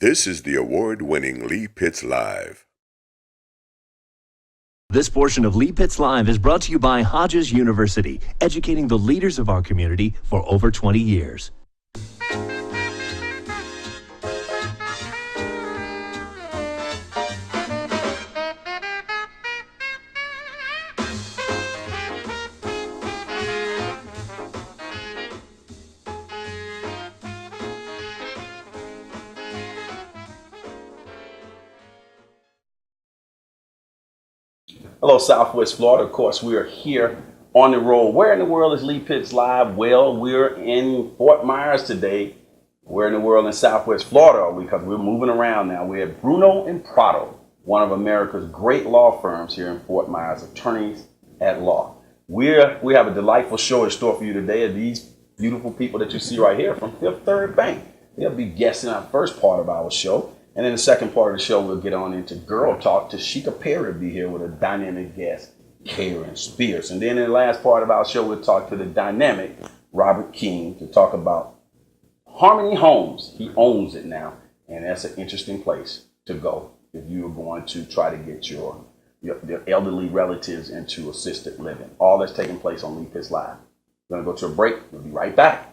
This is the award-winning Lee Pitts Live. This portion of Lee Pitts Live is brought to you by Hodges University, educating the leaders of our community for over 20 years. Hello, Southwest Florida. Of course, we are here on the road. Where in the world is Lee Pitts Live? Well, we're in Fort Myers today. Where in the world in Southwest Florida are we? Because we're moving around now. We're at Bruno and Prado, one of America's great law firms here in Fort Myers, attorneys at law. We have a delightful show in store for you today. Of these beautiful people that you see right here from Fifth Third Bank. They'll be guesting our first part of our show. And in the second part of the show, we'll get on into Girl Talk. Tashika Perry will be here with a dynamic guest, Karen Spears. And then in the last part of our show, we'll talk to the dynamic Robert King to talk about Harmony Homes. He owns it now, and that's an interesting place to go if you are going to try to get your elderly relatives into assisted living. All that's taking place on Lee Pitts Live. We're going to go to a break. We'll be right back.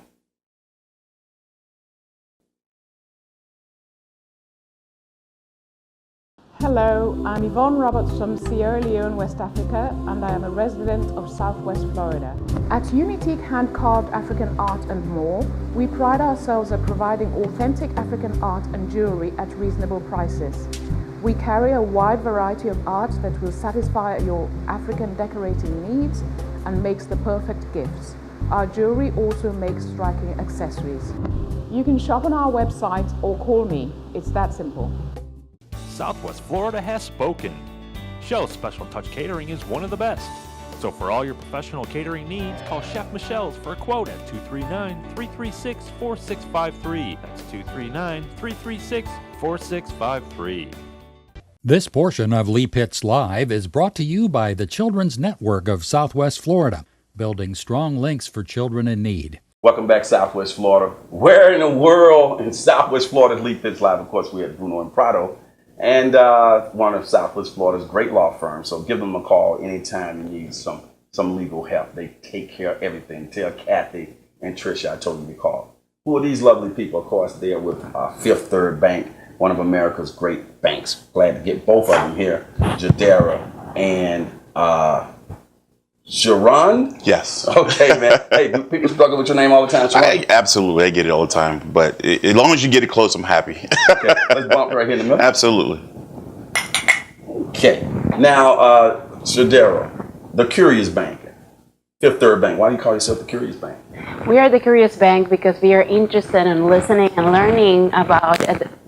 Hello, I'm Yvonne Roberts from Sierra Leone, West Africa, and I am a resident of Southwest Florida. At Unique Hand-Carved African Art and More, we pride ourselves at providing authentic African art and jewelry at reasonable prices. We carry a wide variety of art that will satisfy your African decorating needs and makes the perfect gifts. Our jewelry also makes striking accessories. You can shop on our website or call me. It's that simple. Southwest Florida has spoken. Shell's Special Touch Catering is one of the best. So for all your professional catering needs, call Chef Michelle's for a quote at 239-336-4653. That's 239-336-4653. This portion of Lee Pitts Live is brought to you by the Children's Network of Southwest Florida, building strong links for children in need. Welcome back, Southwest Florida. Where in the world in Southwest Florida is Lee Pitts Live? Of course, we're at Bruno and Prado. And one of Southwest Florida's great law firms. So give them a call anytime you need some legal help. They take care of everything. Tell Kathy and Tricia I told you to call. Who are these lovely people? Of course, they're with Fifth Third Bank, one of America's great banks. Glad to get both of them here, Jadera and Sharon? Yes. Okay, man. Hey, do people struggle with your name all the time, Sharon? Absolutely. I get it all the time. But as long as you get it close, I'm happy. Okay, let's bump right here in the middle. Absolutely. Okay. Now, Jadera, the Curious Bank. Fifth Third Bank. Why do you call yourself the Curious Bank? We are the Curious Bank because we are interested in listening and learning about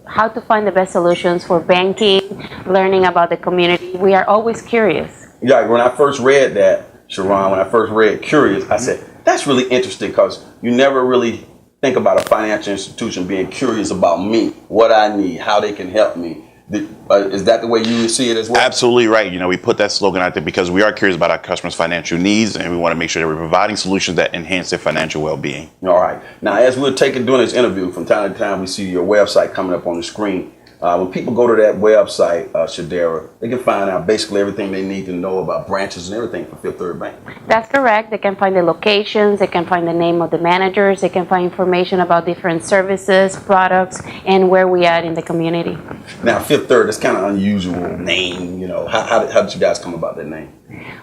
how to find the best solutions for banking, learning about the community. We are always curious. Yeah, when I first read that, Sharon, when I first read Curious, I said, that's really interesting because you never really think about a financial institution being curious about me, what I need, how they can help me. Is that the way you see it as well? Absolutely right. We put that slogan out there because we are curious about our customers' financial needs, and we want to make sure that we're providing solutions that enhance their financial well-being. All right. Now, as we're doing this interview, from time to time, we see your website coming up on the screen. When people go to that website, Shadera, they can find out basically everything they need to know about branches and everything for Fifth Third Bank. That's correct. They can find the locations, they can find the name of the managers, they can find information about different services, products, and where we are in the community. Now, Fifth Third, that's kind of an unusual name. How did you guys come about that name?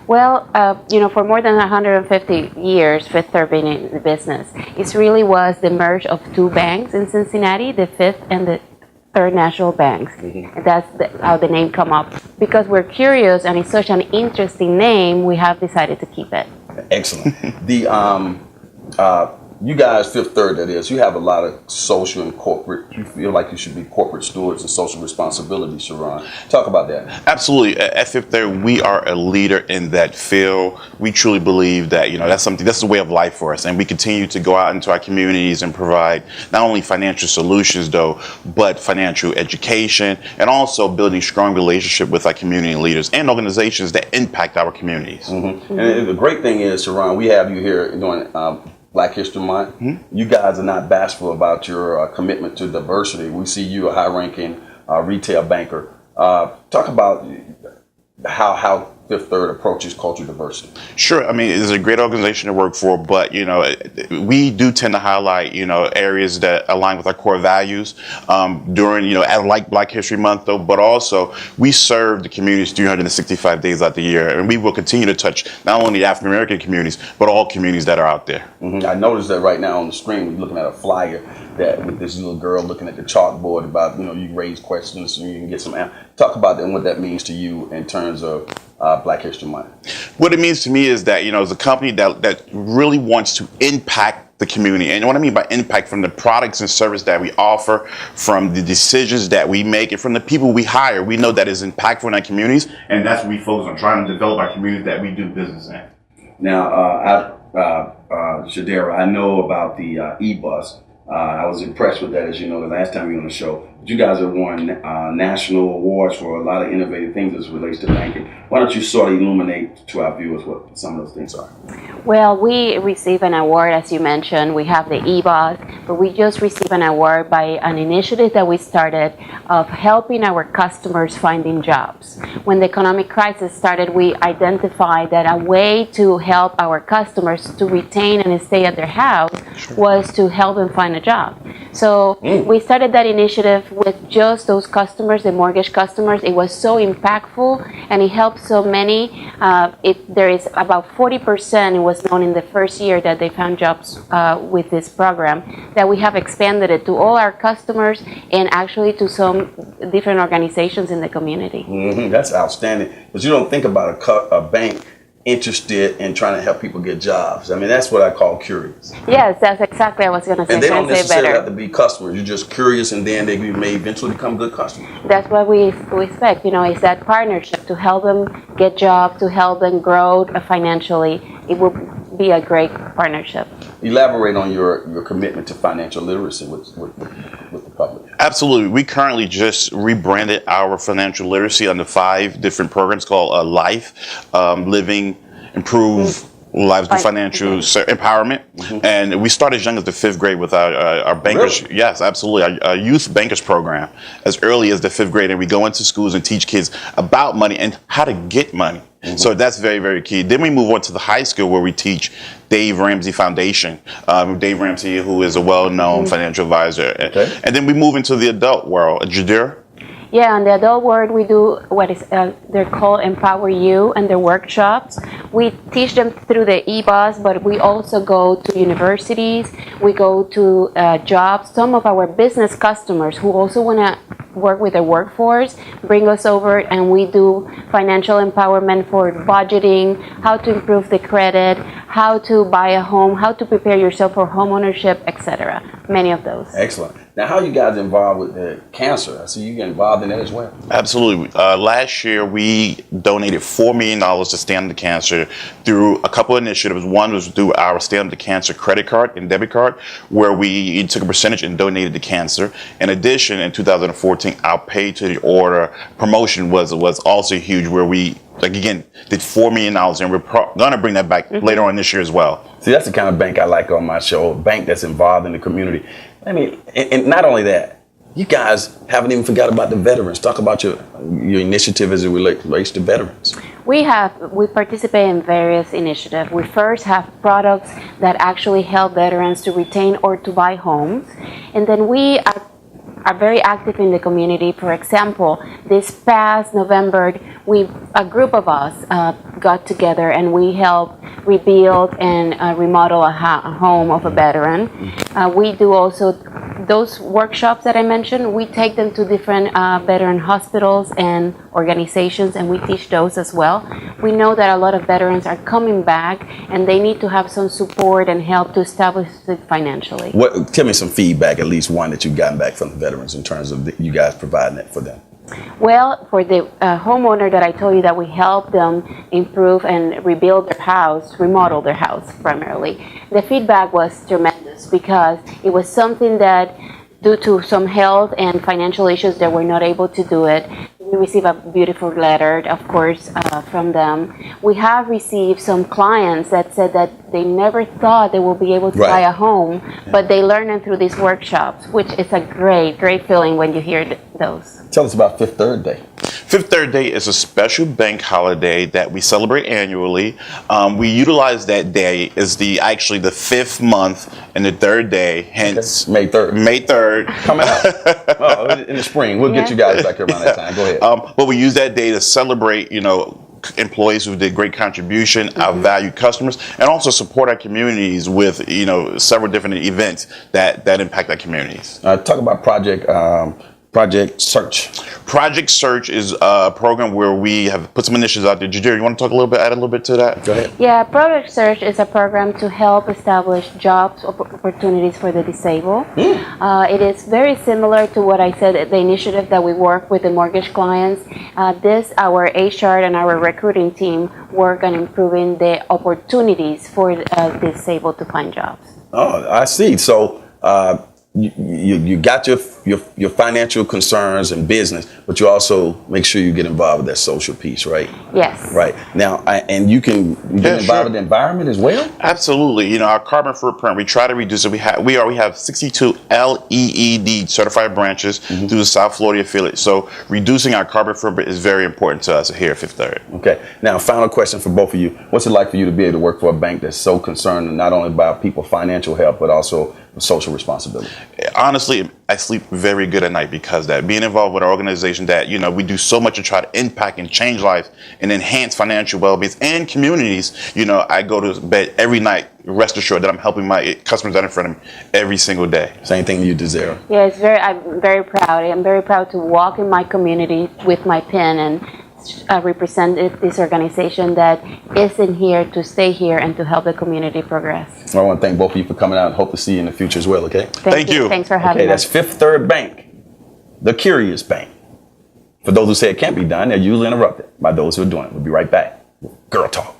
Well, for more than 150 years, Fifth Third been in the business. It really was the merge of two banks in Cincinnati, the Fifth and the Third National Banks. Mm-hmm. That's how the name come up. Because we're curious and it's such an interesting name, we have decided to keep it. Excellent. You guys, Fifth Third, that is, you have a lot of social and corporate, you feel like you should be corporate stewards and social responsibility, Sharon. Talk about that. Absolutely. At Fifth Third, we are a leader in that field. We truly believe that, that's the way of life for us. And we continue to go out into our communities and provide not only financial solutions, though, but financial education and also building strong relationship with our community leaders and organizations that impact our communities. Mm-hmm. And the great thing is, Sharon, we have you here doing Black History Month. You guys are not bashful about your commitment to diversity. We see you a high-ranking retail banker. Talk about how Fifth Third approaches cultural diversity. Sure. I mean, it's a great organization to work for, but, we do tend to highlight, areas that align with our core values during, like Black History Month, though, but also we serve the communities 365 days out the year, and we will continue to touch not only the African American communities, but all communities that are out there. I noticed that right now on the screen, we're looking at a flyer that with this little girl looking at the chalkboard about, you raise questions so you can get some answers. Talk about that and what that means to you in terms of Black History Month. What it means to me is that, it's a company that really wants to impact the community. And what I mean by impact, from the products and service that we offer, from the decisions that we make, and from the people we hire, we know that is impactful in our communities. And that's what we focus on, trying to develop our communities that we do business in. Now, Shadera, I know about the e-bus. I was impressed with that, as you know, the last time you were on the show. But you guys have won national awards for a lot of innovative things as it relates to banking. Why don't you sort of illuminate to our viewers what some of those things are? Well, we receive an award, as you mentioned. We have the e-bus, but we just received an award by an initiative that we started of helping our customers finding jobs. When the economic crisis started, we identified that a way to help our customers to retain and stay at their house was to help them find a job. So we started that initiative with just those customers, the mortgage customers. It was so impactful, and it helped so many. There is about 40%, it was known in the first year that they found jobs with this program, that we have expanded it to all our customers and actually to some different organizations in the community. That's outstanding. But you don't think about a bank interested in trying to help people get jobs. I mean, that's what I call curious. Yes, that's exactly what I was going to say. And they don't necessarily have to be customers. You're just curious, and then they may eventually become good customers. That's what we expect, is that partnership to help them get jobs, to help them grow financially. It will be a great partnership. Elaborate on your commitment to financial literacy with the public. Absolutely. We currently just rebranded our financial literacy under 5 different programs called LIFE, Living, Improve Lives through Financial Empowerment. And we started as young as the 5th grade with our bankers. Really? Yes, absolutely. Our youth bankers program as early as the 5th grade. And we go into schools and teach kids about money and how to get money. So that's very, very key. Then we move on to the high school, where we teach Dave Ramsey Foundation. Dave Ramsey, who is a well-known financial advisor. Okay. And then we move into the adult world. Jadira? Yeah, in the adult world, we do what is they're called Empower You, and their workshops. We teach them through the e-bus, but we also go to universities. We go to jobs. Some of our business customers who also want to work with their workforce bring us over, and we do financial empowerment for budgeting, how to improve the credit, how to buy a home, how to prepare yourself for home ownership, etc. Many of those. Excellent. Now, how are you guys involved with the cancer? I see you get involved in that as well. Absolutely. Last year, we donated $4 million to Stand Up to Cancer through a couple of initiatives. One was through our Stand Up to Cancer credit card and debit card, where we took a percentage and donated to cancer. In addition, in 2014, our pay to the order promotion was also huge, where we, again, did $4 million, and we're going to bring that back later on this year as well. See, that's the kind of bank I like on my show, a bank that's involved in the community. I mean, and not only that, you guys haven't even forgot about the veterans. Talk about your initiative as it relates to veterans. We participate in various initiatives. We first have products that actually help veterans to retain or to buy homes. And then we are very active in the community. For example, this past November, a group of us got together and we helped rebuild and remodel a home of a veteran. We do also those workshops that I mentioned. We take them to different veteran hospitals and organizations, and we teach those as well. We know that a lot of veterans are coming back, and they need to have some support and help to establish it financially. Tell me some feedback, at least one that you've gotten back from the veterans in terms of you guys providing that for them. Well, for the homeowner that I told you that we help them improve and rebuild their house, remodel their house primarily, the feedback was tremendous, because it was something that, due to some health and financial issues, they were not able to do it. We receive a beautiful letter, of course, from them. We have received some clients that said that they never thought they will be able to buy a home, but they learn it through these workshops, which is a great, great feeling when you hear those. Tell us about Fifth Third Day. Fifth Third Day is a special bank holiday that we celebrate annually. We utilize that day as actually the fifth month and the third day, hence May 3rd. May 3rd. Coming up in the spring. We'll get you guys back here around that time. Go ahead. But we use that day to celebrate, employees who did great contribution, our valued customers, and also support our communities with, several different events that impact our communities. Talk about Project Search. Project Search is a program where we have put some initiatives out there. Jadira, you want to talk add a little bit to that? Go ahead. Yeah, Project Search is a program to help establish jobs opportunities for the disabled. It is very similar to what I said, the initiative that we work with the mortgage clients. Our HR and our recruiting team work on improving the opportunities for the disabled to find jobs. Oh, I see. So you got your financial concerns and business, but you also make sure you get involved with that social piece, right? Yes. Right. Now, and you can get involved with the environment as well? Absolutely. Our carbon footprint, we try to reduce it. We have 62 LEED certified branches through the South Florida affiliate. So reducing our carbon footprint is very important to us here at Fifth Third. Okay. Now, final question for both of you. What's it like for you to be able to work for a bank that's so concerned not only about people's financial health, but also social responsibility? Honestly, I sleep very good at night because that. Being involved with an organization that, we do so much to try to impact and change lives and enhance financial well-being and communities. I go to bed every night, rest assured that I'm helping my customers that are in front of me every single day. Same thing you, Desiree. Yeah, I'm very proud. I'm very proud to walk in my community with my pen and represent this organization that is in here to stay here and to help the community progress. I want to thank both of you for coming out and hope to see you in the future as well, okay? Thank you. Thanks for having us. That's Fifth Third Bank, the Curious Bank. For those who say it can't be done, they're usually interrupted by those who are doing it. We'll be right back. Girl Talk.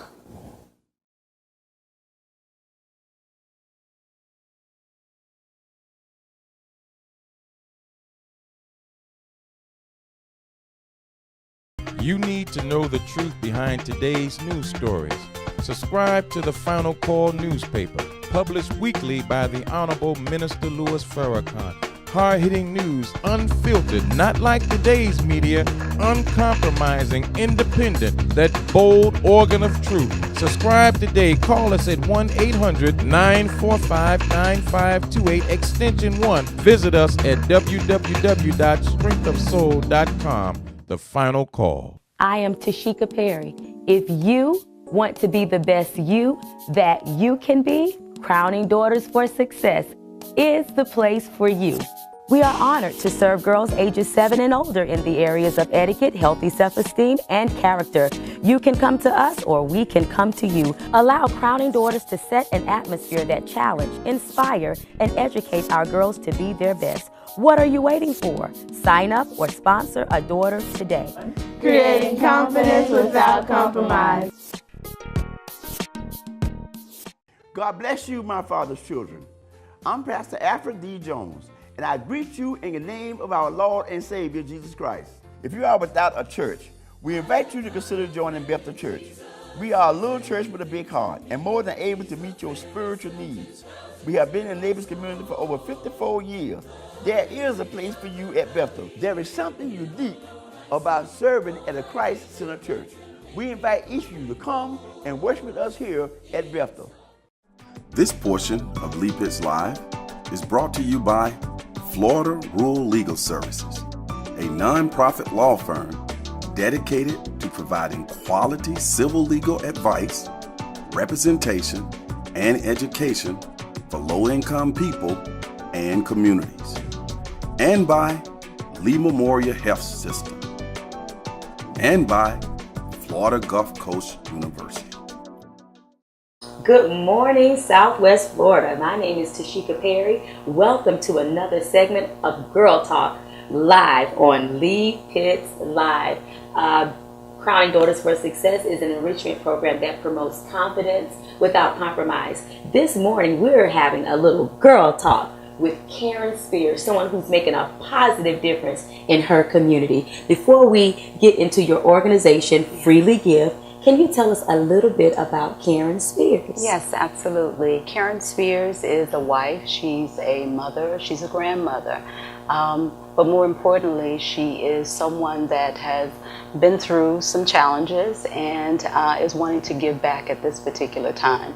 You need to know the truth behind today's news stories. Subscribe to the Final Call newspaper, published weekly by the Honorable Minister Louis Farrakhan. Hard-hitting news, unfiltered, not like today's media, uncompromising, independent, that bold organ of truth. Subscribe today. Call us at 1-800-945-9528, extension 1. Visit us at www.strengthofsoul.com. The Final Call. I am Tashika Perry. If you want to be the best you that you can be, Crowning Daughters for Success is the place for you. We are honored to serve girls ages 7 and older in the areas of etiquette, healthy self-esteem, and character. You can come to us or we can come to you. Allow Crowning Daughters to set an atmosphere that challenge, inspire, and educate our girls to be their best. What are you waiting for? Sign up or sponsor a daughter today. Creating confidence without compromise. God bless you, my father's children. I'm Pastor Alfred D. Jones, and I greet you in the name of our Lord and Savior, Jesus Christ. If you are without a church, we invite you to consider joining Bethel Church. We are a little church with a big heart and more than able to meet your spiritual needs. We have been in the Neighbors community for over 54 years. There is a place for you at Bethel. There is something unique about serving at a Christ-centered church. We invite each of you to come and worship with us here at Bethel. This portion of Lee Pitts Live is brought to you by Florida Rural Legal Services, a nonprofit law firm dedicated to providing quality civil legal advice, representation, and education for low-income people and communities. And by Lee Memorial Health System. And by Florida Gulf Coast University. Good morning, Southwest Florida. My name is Tashika Perry. Welcome to another segment of Girl Talk live on Lee Pitts Live. Crowning Daughters for Success is an enrichment program that promotes confidence without compromise. This morning, we're having a little girl talk with Karen Spears, someone who's making a positive difference in her community. Before we get into your organization, Freely Give, can you tell us a little bit about Karen Spears? Yes, absolutely. Karen Spears is a wife, she's a mother, she's a grandmother. But more importantly, she is someone that has been through some challenges and is wanting to give back at this particular time.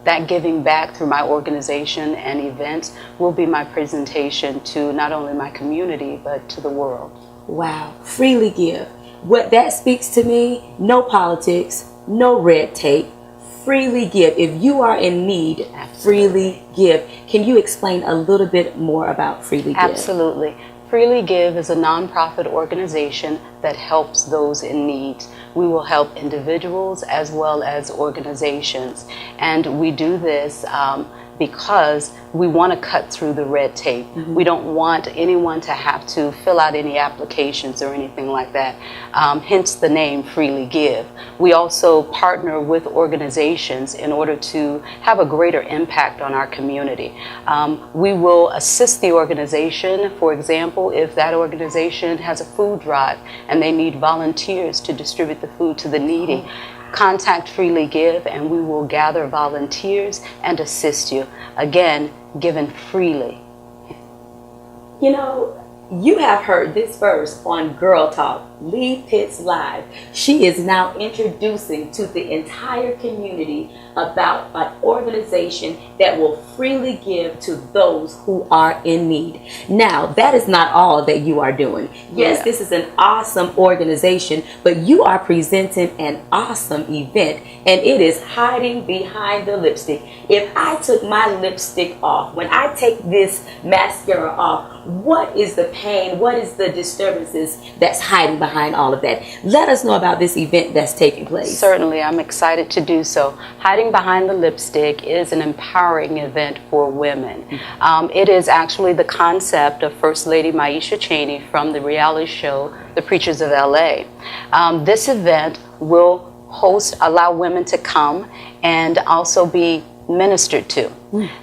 That giving back through my organization and events will be my presentation to not only my community, but to the world. Wow, Freely Give. What that speaks to me, no politics, no red tape, freely give. If you are in need, freely give. Can you explain a little bit more about Freely Give? Absolutely. Freely Give is a nonprofit organization that helps those in need. We will help individuals as well as organizations. And we do this because we want to cut through the red tape. We don't want anyone to have to fill out any applications or anything like that. Hence the name Freely Give. We also partner with organizations in order to have a greater impact on our community. We will assist the organization. For example, if that organization has a food drive and they need volunteers to distribute the food to the needy, contact Freely Give and we will gather volunteers and assist you. Again, given freely. You know, you have heard this verse on Girl Talk, Lee Pitts Live. She is now introducing to the entire community about an organization that will freely give to those who are in need. Now, that is not all that you are doing. Yes, this is an awesome organization, but you are presenting an awesome event, and it is hiding behind the lipstick. If I took my lipstick off, when I take this mascara off, what is the pain? What is the disturbances that's hiding behind all of that? Let us know about this event that's taking place. Certainly, I'm excited to do so. Hiding Behind the Lipstick is an empowering event for women. It is actually the concept of First Lady Maisha Cheney from the reality show, The Preachers of LA. This event will allow women to come and also be ministered to.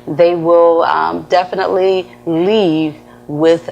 They will definitely leave with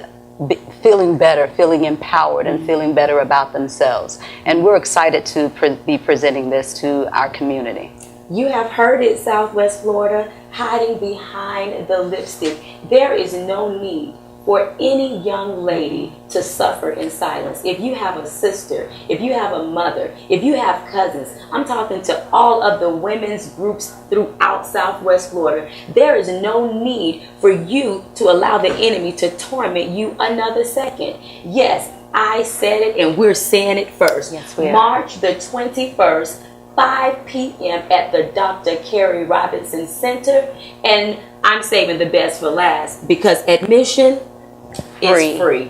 feeling better, feeling empowered, and feeling better about themselves. And we're excited to be presenting this to our community. You have heard it, Southwest Florida, hiding behind the lipstick. There is no need for any young lady to suffer in silence. If you have a sister, if you have a mother, if you have cousins, I'm talking to all of the women's groups throughout Southwest Florida, there is no need for you to allow the enemy to torment you another second. Yes, I said it and we're saying it first. Yes, we are. March the 21st, 5 p.m. at the Dr. Carrie Robinson Center. And I'm saving the best for last because admission is free.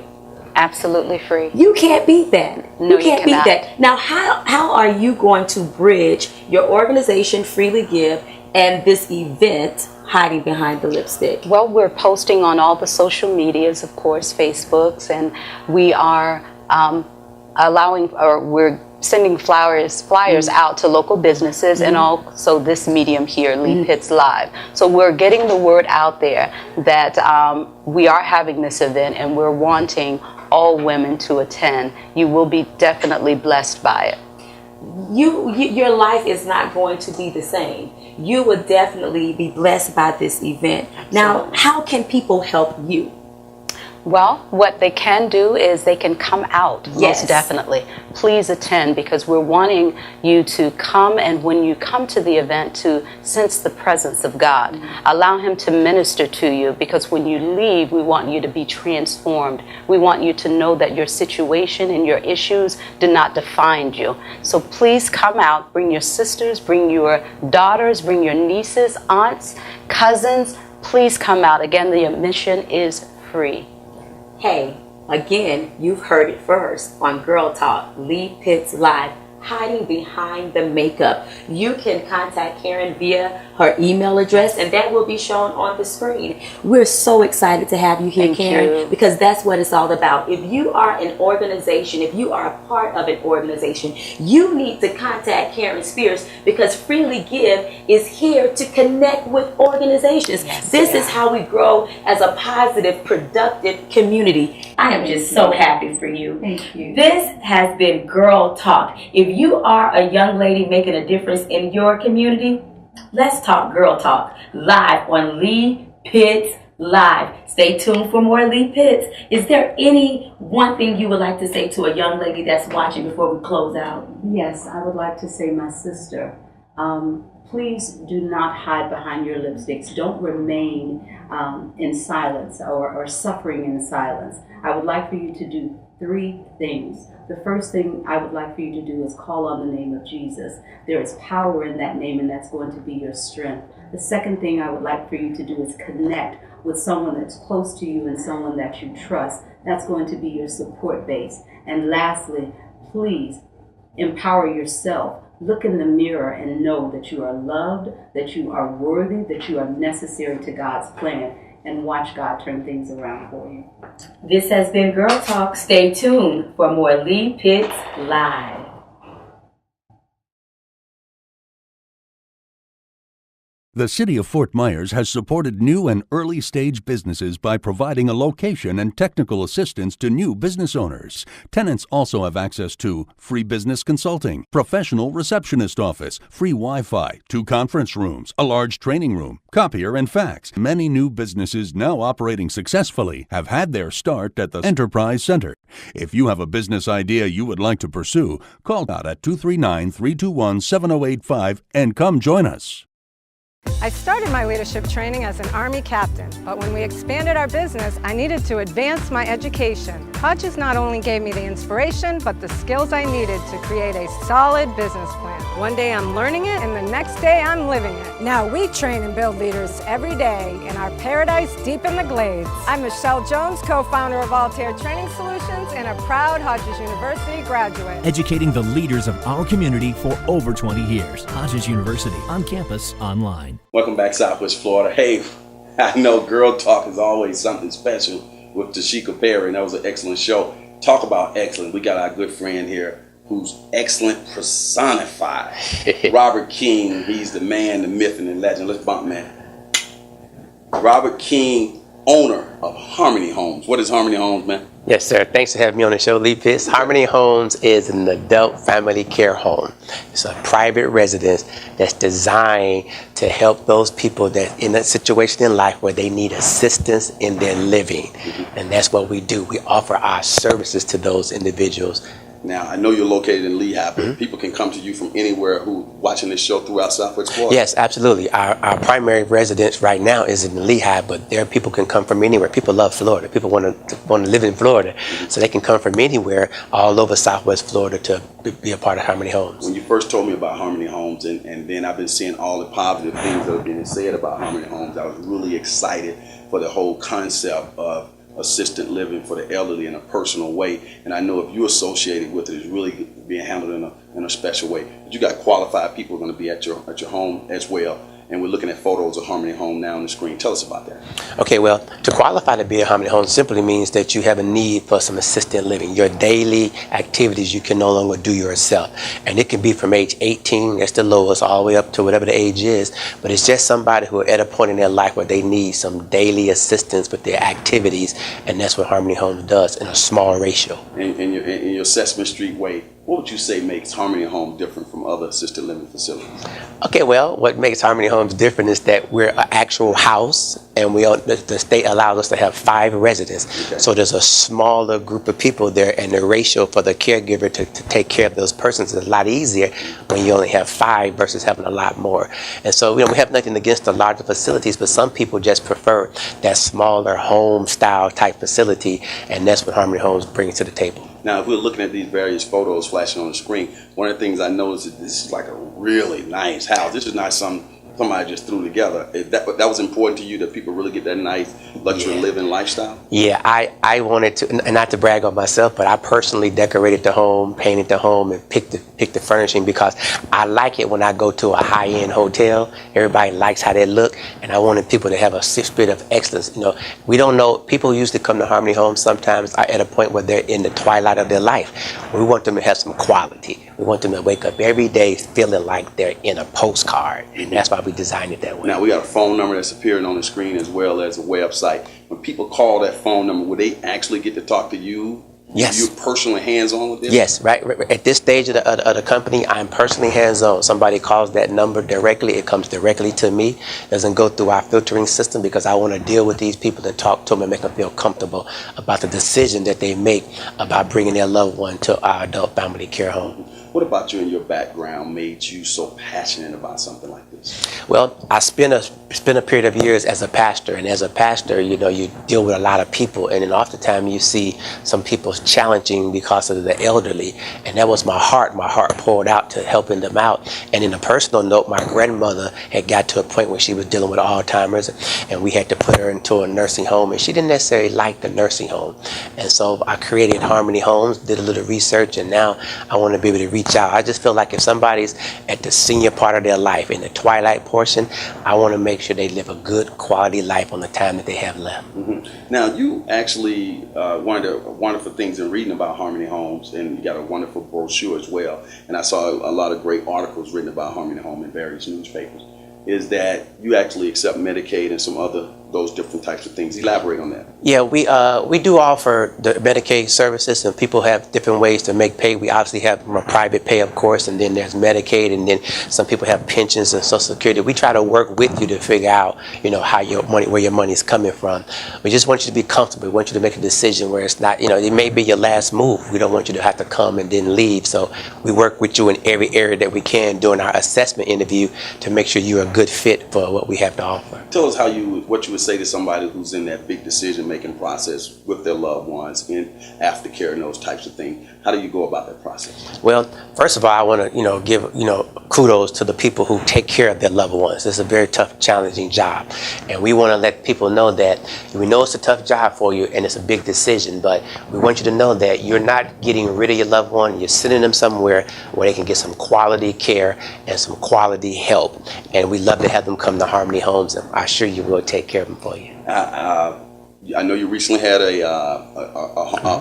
Absolutely free. You can't beat that. No, you can't beat that. Now, how are you going to bridge your organization Freely Give and this event hiding behind the lipstick? Well, we're posting on all the social medias, of course, Facebooks, and we are we're sending flyers out to local businesses and also this medium here, Lee Pitts Live. So we're getting the word out there that we are having this event and we're wanting all women to attend. You will be definitely blessed by it. Your life is not going to be the same. You will definitely be blessed by this event. Absolutely. Now, how can people help you? Well, what they can do is they can come out, most definitely. Please attend because we're wanting you to come, and when you come to the event, to sense the presence of God. Allow Him to minister to you because when you leave, we want you to be transformed. We want you to know that your situation and your issues do not define you. So please come out, bring your sisters, bring your daughters, bring your nieces, aunts, cousins. Please come out. Again, the admission is free. Hey, again, you've heard it first on Girl Talk, Lee Pitts Live, hiding behind the makeup. You can contact Karen via her email address, and that will be shown on the screen. We're so excited to have you here, Thank Karen, you. because that's what it's all about. If you are an organization, if you are a part of an organization, you need to contact Karen Spears, because Freely Give is here to connect with organizations. This is how we grow as a positive, productive community. I am just so happy for you. Thank you. This has been Girl Talk. If you are a young lady making a difference in your community, let's talk Girl Talk live on Lee Pitts Live. Stay tuned for more Lee Pitts. Is there any one thing you would like to say to a young lady that's watching before we close out? Yes, I would like to say, my sister, please do not hide behind your lipsticks. Don't remain in silence or suffering in silence. I would like for you to do 3 things. The first thing I would like for you to do is call on the name of Jesus. There is power in that name, and that's going to be your strength. The second thing I would like for you to do is connect with someone that's close to you and someone that you trust. That's going to be your support base. And lastly, please empower yourself. Look in the mirror and know that you are loved, that you are worthy, that you are necessary to God's plan, and watch God turn things around for you. This has been Girl Talk. Stay tuned for more Lee Pitts Live. The City of Fort Myers has supported new and early-stage businesses by providing a location and technical assistance to new business owners. Tenants also have access to free business consulting, professional receptionist office, free Wi-Fi, 2 conference rooms, a large training room, copier and fax. Many new businesses now operating successfully have had their start at the Enterprise Center. If you have a business idea you would like to pursue, call out at 239-321-7085 and come join us. I started my leadership training as an Army captain, but when we expanded our business, I needed to advance my education. Hodges not only gave me the inspiration, but the skills I needed to create a solid business plan. One day I'm learning it, and the next day I'm living it. Now we train and build leaders every day in our paradise deep in the Glades. I'm Michelle Jones, co-founder of Altair Training Solutions and a proud Hodges University graduate. Educating the leaders of our community for over 20 years. Hodges University, on campus, online. Welcome back, Southwest Florida. Hey, I know Girl Talk is always something special with Tashika Perry, and that was an excellent show. Talk about excellent. We got our good friend here who's excellent personified. Robert King, he's the man, the myth, and the legend. Let's bump, man. Robert King, owner of Harmony Homes. What is Harmony Homes, man? Yes, sir. Thanks for having me on the show, Lee Pitts. Harmony Homes is an adult family care home. It's a private residence that's designed to help those people that in a situation in life where they need assistance in their living. And that's what we do. We offer our services to those individuals. Now, I know you're located in Lehigh, but people can come to you from anywhere who watching this show throughout Southwest Florida. Yes, absolutely. Our primary residence right now is in Lehigh, but there people can come from anywhere. People love Florida. People want to live in Florida, so they can come from anywhere all over Southwest Florida to be a part of Harmony Homes. When you first told me about Harmony Homes, and then I've been seeing all the positive things that have been said about Harmony Homes, I was really excited for the whole concept of assisted living for the elderly in a personal way, and I know if you're associated with it, it's really being handled in a special way. But you got qualified people going to be at your home as well, and we're looking at photos of Harmony Home now on the screen. Tell us about that. Okay, well, to qualify to be a Harmony Home simply means that you have a need for some assisted living. Your daily activities you can no longer do yourself, and it can be from age 18, that's the lowest, all the way up to whatever the age is, but it's just somebody who are at a point in their life where they need some daily assistance with their activities, and that's what Harmony Homes does in a small ratio. In your Sesame Street way, what would you say makes Harmony Home different from other assisted living facilities? Okay, well, what makes Harmony Homes different is that we're an actual house, and the state allows us to have 5 residents. Okay. So there's a smaller group of people there, and the ratio for the caregiver to take care of those persons is a lot easier when you only have 5 versus having a lot more. And so we have nothing against the larger facilities, but some people just prefer that smaller home-style type facility, and that's what Harmony Homes brings to the table. Now, if we're looking at these various photos flashing on the screen, one of the things I noticed is this is like a really nice house. This is not some somebody just threw together. That was important to you, that people really get that nice luxury living lifestyle? Yeah, I wanted to, and not to brag on myself, but I personally decorated the home, painted the home, and picked the furnishing because I like it when I go to a high-end hotel. Everybody likes how they look, and I wanted people to have a spirit of excellence. You know, we don't know, people usually come to Harmony Homes sometimes are at a point where they're in the twilight of their life. We want them to have some quality. We want them to wake up every day feeling like they're in a postcard, and that's why we designed it that way. Now, we got a phone number that's appearing on the screen as well as a website. When people call that phone number, will they actually get to talk to you? Yes. You're personally hands-on with this? Yes, right. At this stage of the company, I'm personally hands-on. Somebody calls that number directly, it comes directly to me. It doesn't go through our filtering system because I want to deal with these people and talk to them and make them feel comfortable about the decision that they make about bringing their loved one to our adult family care home. What about you and your background made you so passionate about something like this? Well, I spent a period of years as a pastor, and as a pastor, you know, you deal with a lot of people, and then oftentimes you see some people challenging because of the elderly, and that was my heart. My heart poured out to helping them out. And in a personal note, my grandmother had got to a point where she was dealing with Alzheimer's, and we had to put her into a nursing home, and she didn't necessarily like the nursing home. And so I created Harmony Homes, did a little research, and now I want to be able to reach out. I just feel like if somebody's at the senior part of their life, in the twilight portion, I want to make sure they live a good quality life on the time that they have left. Now, you actually, one of the wonderful things in reading about Harmony Homes, and you got a wonderful brochure as well, and I saw a lot of great articles written about Harmony Home in various newspapers, is that you actually accept Medicaid and some other those different types of things. Elaborate on that. Yeah, we do offer the Medicaid services, and people have different ways to make pay. We obviously have a private pay, of course, and then there's Medicaid, and then some people have pensions and Social Security. We try to work with you to figure out, you know, how your money, where your money is coming from. We just want you to be comfortable. We want you to make a decision where it's not, you know, it may be your last move. We don't want you to have to come and then leave. So we work with you in every area that we can during our assessment interview to make sure you're a good fit for what we have to offer. Tell us what you would say to somebody who's in that big decision-making process with their loved ones in aftercare and those types of things. How do you go about that process? Well, first of all, I want to, give, kudos to the people who take care of their loved ones. It's a very tough, challenging job. And we want to let people know that we know it's a tough job for you and it's a big decision, but we want you to know that you're not getting rid of your loved one. You're sending them somewhere where they can get some quality care and some quality help. And we love to have them come to Harmony Homes, and I assure you we'll take care of them for you. I know you recently had a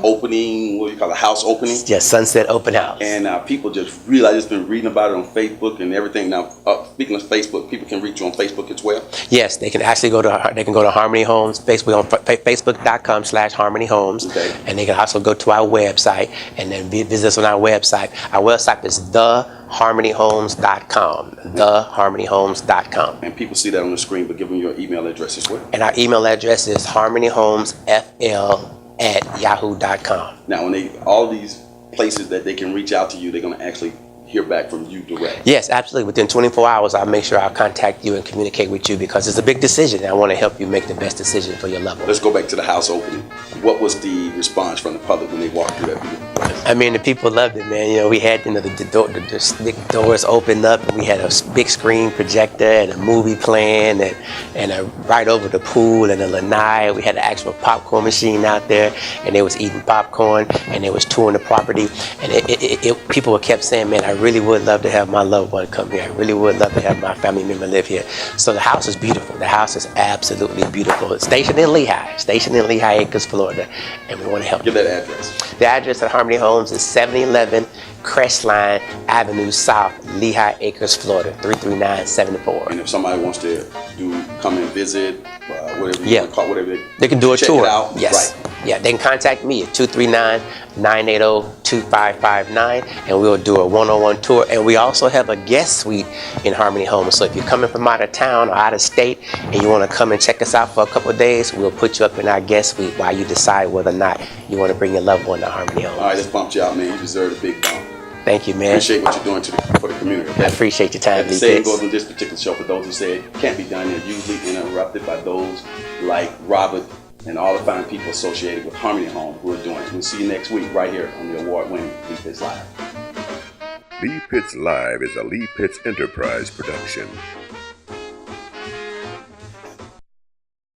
opening, what do you call it, a house opening? Yes, Sunset Open House. And people just really, I just been reading about it on Facebook and everything. Now, speaking of Facebook, people can reach you on Facebook as well? Yes, they can actually go to Harmony Homes, Facebook on facebook.com/Harmony Homes. Okay. And they can also go to our website and then visit us on our website. Our website is theharmonyhomes.com. Theharmonyhomes.com. And people see that on the screen, but give them your email address as well. And our email address is harmonyhomesfl@yahoo.com. Now, when all these places that they can reach out to you, they're going to actually hear back from you direct. Yes, absolutely. Within 24 hours, I'll make sure I'll contact you and communicate with you because it's a big decision. And I want to help you make the best decision for your loved one. Let's go back to the house opening. What was the response from the public when they walked through that beautiful place? I mean, the people loved it, man. We had the doors opened up, and we had a big screen projector and a movie playing, and right over the pool and the lanai. We had an actual popcorn machine out there, and they was eating popcorn, and they was touring the property. And people kept saying, man, I really would love to have my loved one come here. I really would love to have my family member live here. So the house is beautiful. The house is absolutely beautiful. It's stationed in Lehigh Acres, Florida, and we want to help. Give that address. The address at Harmony Homes is 7011 Crestline Avenue South, Lehigh Acres, Florida, 33974. And if somebody wants to come and visit, whatever you want to call it, whatever they can do a tour. It out. Yes. Right. Yeah, they can contact me at 239-980-2559, and we'll do a one-on-one tour. And we also have a guest suite in Harmony Homes. So if you're coming from out of town or out of state and you want to come and check us out for a couple of days, we'll put you up in our guest suite while you decide whether or not you want to bring your loved one to Harmony Homes. All right, let's bump you out, man. You deserve a big bump. Thank you, man. Appreciate what you're doing for the community. Okay? I appreciate your time, The saying goes on this particular show, for those who say it can't be done, they're usually interrupted by those like Robert and all the fine people associated with Harmony Home who are doing it. We'll see you next week right here on the award-winning Lee Pitts Live. Lee Pitts Live is a Lee Pitts Enterprise production.